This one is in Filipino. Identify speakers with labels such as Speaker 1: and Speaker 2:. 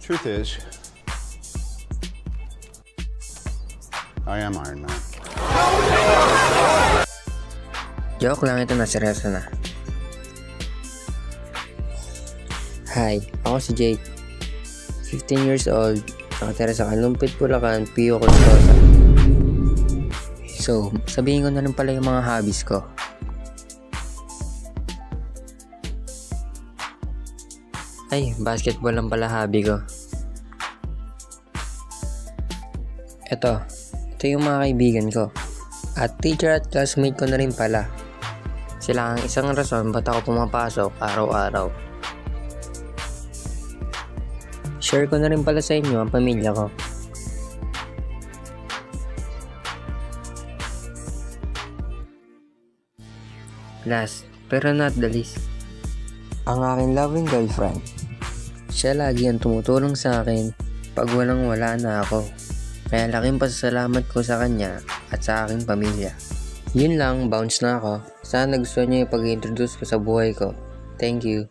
Speaker 1: Truth is, I am Iron Man.
Speaker 2: Joke lang, ito na, seryoso na. Hi, ako si Jake. 15 years old, nakatira sa Kalumpit, Bulacan, Pio Corsosa. So, sabihin ko na rin pala yung mga hobbies ko. Ay, basketball lang pala hobby ko. Ito yung mga kaibigan ko. At teacher at classmate ko na rin pala. Sila ang isang rason ba't ako pumapasok araw-araw. Share ko na rin pala sa inyo ang pamilya ko. Last, pero not the least, ang aking loving girlfriend. Siya lagi ang tumutulong sa akin pag walang-wala na ako. Kaya laking pasasalamat ko sa kanya at sa aking pamilya. Yun lang, bounce na ako. Sana gusto niyo yung pag-introduce ko sa buhay ko. Thank you.